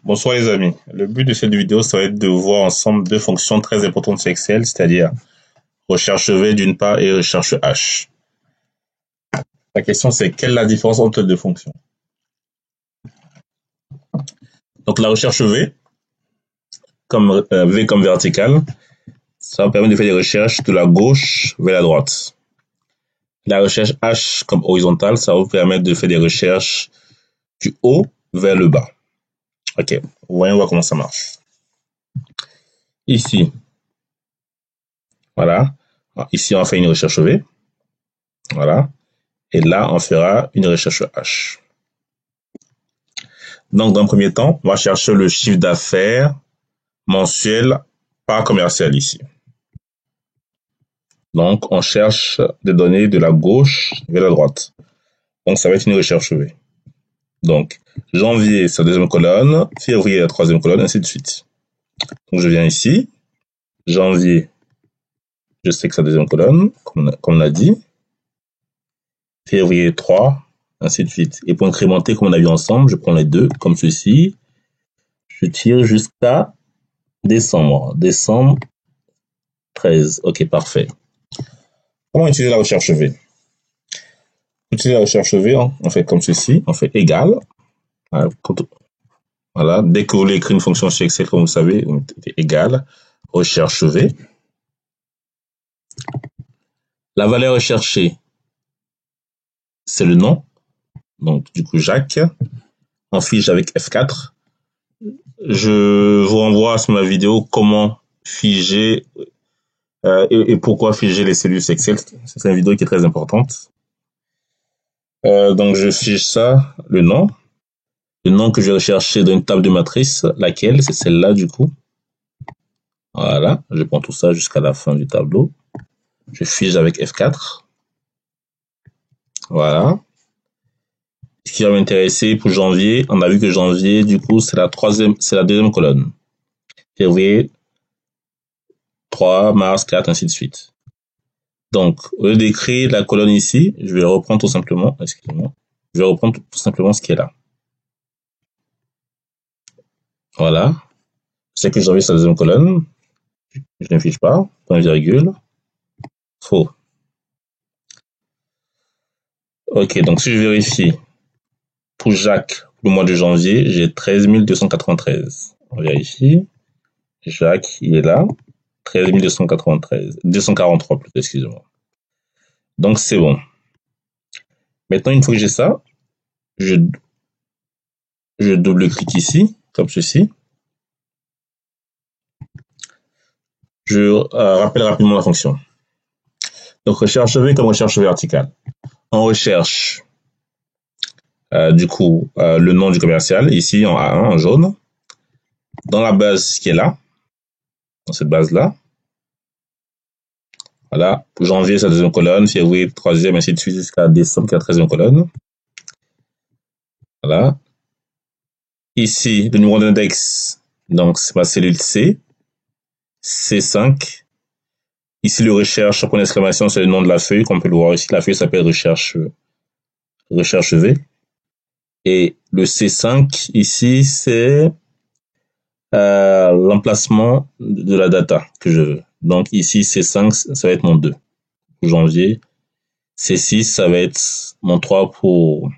Bonsoir les amis. Le but de cette vidéo, ça va être de voir ensemble deux fonctions très importantes sur Excel, c'est-à-dire recherche V d'une part et recherche H. La question c'est quelle est la différence entre les deux fonctions? Donc la recherche V, V comme verticale, ça va permettre de faire des recherches de la gauche vers la droite. La recherche H comme horizontale, ça va vous permettre de faire des recherches du haut vers le bas. Ok, voyons voir comment ça marche. Ici, voilà. Ici, on fait une recherche V. Voilà. Et là, on fera une recherche H. Donc, dans le premier temps, on va chercher le chiffre d'affaires mensuel par commercial ici. Donc, on cherche des données de la gauche vers la droite. Donc, ça va être une recherche V. Donc, janvier, c'est la deuxième colonne, février, la troisième colonne, ainsi de suite. Donc, je viens ici. Janvier, je sais que c'est la deuxième colonne, comme on l'a dit. Février 3, ainsi de suite. Et pour incrémenter, comme on a vu ensemble, je prends les deux, comme ceci. Je tire jusqu'à décembre. Décembre 13. Ok, parfait. Comment utiliser la recherche V? Pour utiliser la recherche V, on fait comme ceci. On fait égal. Voilà. Dès que vous voulez écrire une fonction sur Excel, comme vous savez, on fait égal. Recherche V. La valeur recherchée, c'est le nom. Donc, du coup, Jacques. On fiche avec F4. Je vous renvoie sur ma vidéo comment figer et pourquoi figer les cellules Excel. C'est une vidéo qui est très importante. Donc, je fiche ça, le nom. Le nom que je vais rechercher dans une table de matrice, laquelle? C'est celle-là, du coup. Voilà. Je prends tout ça jusqu'à la fin du tableau. Je fiche avec F4. Voilà. Ce qui va m'intéresser pour janvier, on a vu que janvier, du coup, c'est la deuxième colonne. Février, 3, mars, 4, ainsi de suite. Donc, au lieu d'écrire la colonne ici, je vais reprendre tout simplement, excusez-moi, je vais reprendre tout simplement ce qui est là. Voilà. C'est que janvier, c'est la deuxième colonne. Je ne fiche pas. Point virgule. Faux. Ok, donc si je vérifie, pour Jacques, pour le mois de janvier, j'ai 13 293. On vérifie. Jacques, il est là. 13 293. 243 plutôt, excusez-moi. Donc c'est bon. Maintenant, une fois que j'ai ça, je double-clique ici, comme ceci. Je rappelle rapidement la fonction. Donc recherche V comme recherche verticale. On recherche du coup le nom du commercial, ici en A1, en jaune. Dans la base qui est là, dans cette base-là. Voilà, janvier, c'est la deuxième colonne, février, troisième, ainsi de suite, jusqu'à décembre, qui est la 13e colonne. Voilà. Ici, le numéro d'index, donc c'est ma cellule C, C5. Ici, le recherche, point d'exclamation, c'est le nom de la feuille, comme on peut le voir ici. La feuille s'appelle recherche V. Et le C5, ici, c'est l'emplacement de la data que je veux. Donc ici, C5, ça va être mon 2 pour janvier. C6, ça va être mon 3 pour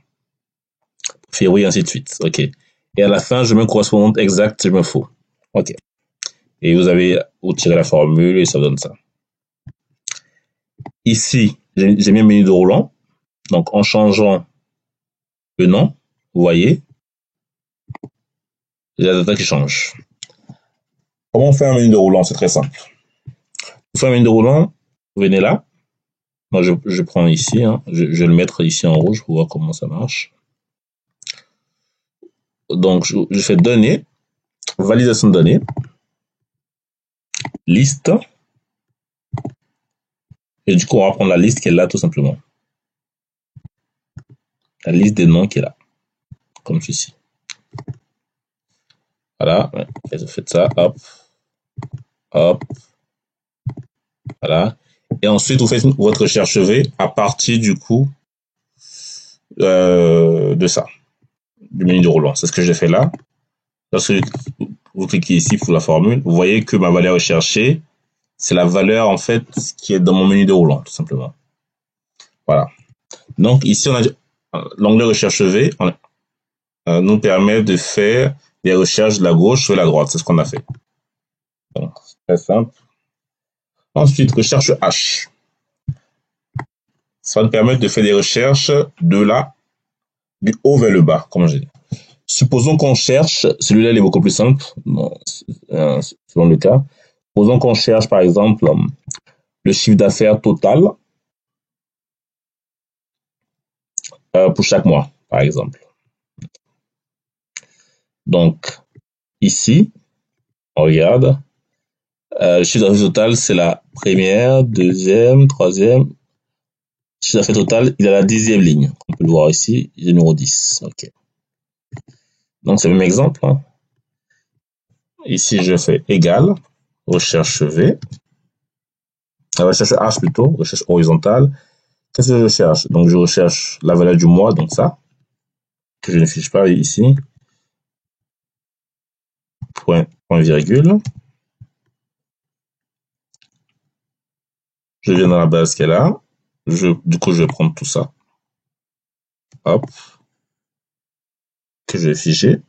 février, ainsi de suite. OK. Et à la fin, je mets une correspondante exacte, je me fous. OK. Et vous tirez la formule et ça donne ça. Ici, j'ai mis un menu de roulant. Donc, en changeant le nom, vous voyez, il y a la data qui change. Comment on fait un menu de roulant? C'est très simple. Pour faire un menu de roulant, vous venez là. Moi, je prends ici, hein. Je vais le mettre ici en rouge pour voir comment ça marche. Donc, je fais données, validation de données, liste. Et du coup, on va prendre la liste qui est là, tout simplement. La liste des noms qui est là. Comme ceci. Voilà. Et vous faites ça, hop. Hop. Voilà. Et ensuite, vous faites votre recherche V à partir, du coup, de ça. Du menu de roulant. C'est ce que j'ai fait là. Lorsque vous cliquez ici pour la formule, vous voyez que ma valeur recherchée, c'est la valeur, en fait, qui est dans mon menu déroulant, tout simplement. Voilà. Donc, ici, on a l'onglet recherche V nous permet de faire des recherches de la gauche sur la droite. C'est ce qu'on a fait. Donc, c'est très simple. Ensuite, recherche H. Ça va nous permettre de faire des recherches du haut vers le bas, comme j'ai dit. Supposons qu'on cherche, celui-là il est beaucoup plus simple, selon le cas. Supposons qu'on cherche, par exemple, le chiffre d'affaires total pour chaque mois, par exemple. Donc, ici, on regarde. Le chiffre d'affaires total, c'est la première, deuxième, troisième. Le chiffre d'affaires total, il est à la 10e ligne. On peut le voir ici, il est numéro 10. OK. Donc, c'est le même exemple. Hein. Ici, je fais égal, recherche V. Recherche H plutôt, recherche horizontale. Qu'est-ce que je cherche? Donc, je recherche la valeur du mois, donc ça, que je ne fiche pas ici. Point virgule. Je viens dans la base qu'elle a. Du coup, je vais prendre tout ça. Hop. Que je vais figer.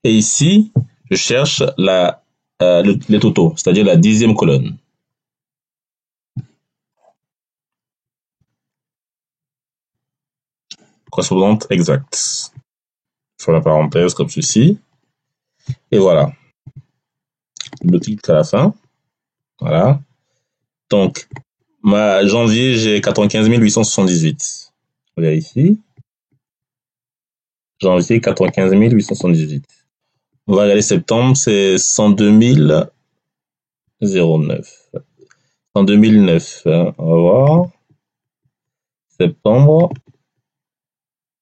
Et ici, je cherche les totaux, c'est-à-dire la 10e colonne. Correspondante exacte. Je fais la parenthèse comme ceci. Et voilà. Le clic à la fin. Voilà. Donc, janvier, j'ai 95 878. Regarde ici. Janvier, 95 878. On va regarder septembre, c'est 102 009. 102 009. Hein. On va voir. Septembre,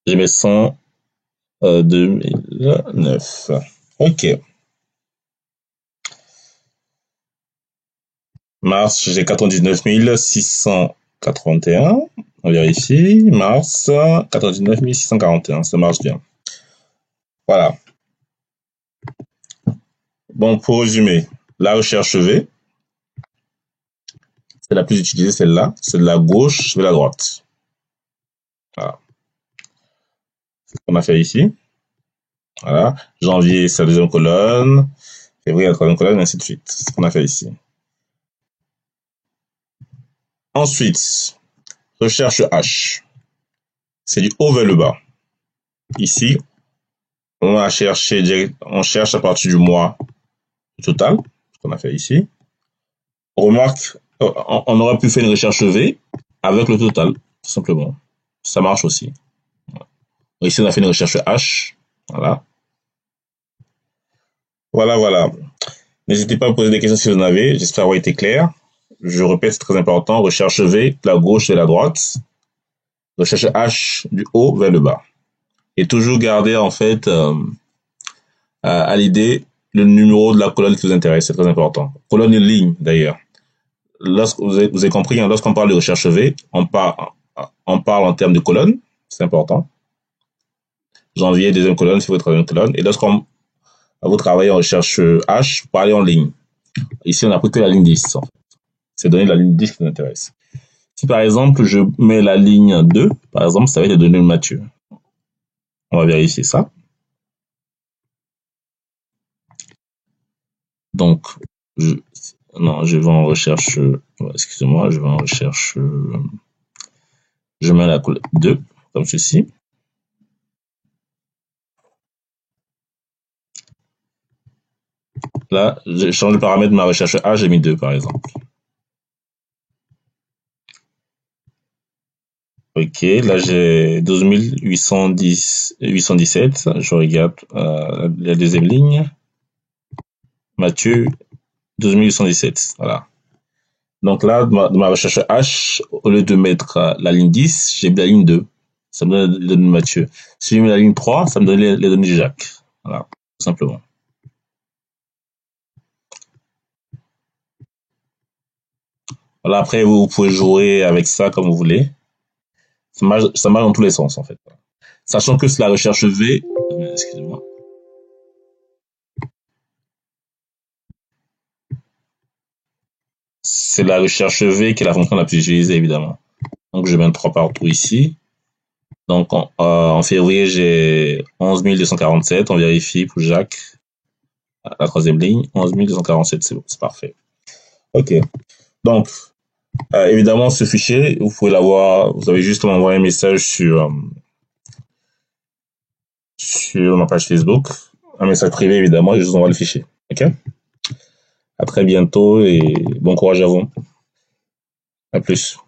j'ai mis 102 009. OK. Mars, j'ai 99 681. On vérifie. Mars, 99 641. Ça marche bien. Voilà. Bon, pour résumer, la recherche V, c'est la plus utilisée, celle-là. C'est de la gauche vers la droite. Voilà. C'est ce qu'on a fait ici. Voilà. Janvier, c'est la deuxième colonne. Février, la troisième colonne, et ainsi de suite. C'est ce qu'on a fait ici. Ensuite, recherche H. C'est du haut vers le bas. Ici, on cherche à partir du mois total, ce qu'on a fait ici. On remarque, on aurait pu faire une recherche V avec le total, tout simplement. Ça marche aussi. Ici, on a fait une recherche H. Voilà. Voilà. N'hésitez pas à poser des questions si vous en avez. J'espère avoir été clair. Je répète, c'est très important. Recherche V, de la gauche vers la droite. Recherche H, du haut vers le bas. Et toujours garder, en fait, à l'idée le numéro de la colonne qui vous intéresse. C'est très important. Colonne et ligne, d'ailleurs. Vous avez compris, hein, lorsqu'on parle de recherche V, on parle en termes de colonne. C'est important. Janvier, deuxième colonne, février, troisième colonne. Et lorsqu'on vous travaillez en recherche H, vous parlez en ligne. Ici, on n'a pris que la ligne 10. En fait. C'est donner la ligne 10 qui nous intéresse. Si par exemple, je mets la ligne 2, par exemple, ça va être les données de Mathieu. On va vérifier ça. Donc, je vais en recherche, excusez-moi, je vais en recherche, je mets la colonne 2, comme ceci. Là, je change le paramètre de ma recherche A, j'ai mis 2 par exemple. Ok, là j'ai 12 817. Je regarde la deuxième ligne. Mathieu, 12 817. Voilà. Donc là, de ma recherche H, au lieu de mettre la ligne 10, j'ai mis la ligne 2. Ça me donne les données de Mathieu. Si je mets la ligne 3, ça me donne les données de Jacques. Voilà, tout simplement. Voilà, après, vous pouvez jouer avec ça comme vous voulez. Ça marche dans tous les sens, en fait. Sachant que c'est la recherche V, excusez-moi, c'est la recherche V qui est la fonction la plus utilisée, évidemment. Donc, je mets 3 partout ici. Donc, en février, j'ai 11 247. On vérifie pour Jacques. La troisième ligne, 11 247, c'est bon, c'est parfait. OK. Donc, évidemment, ce fichier, vous pouvez l'avoir, vous avez juste envoyé un message sur ma page Facebook, un message privé, évidemment, et je vous envoie le fichier. OK? À très bientôt et bon courage à vous. À plus.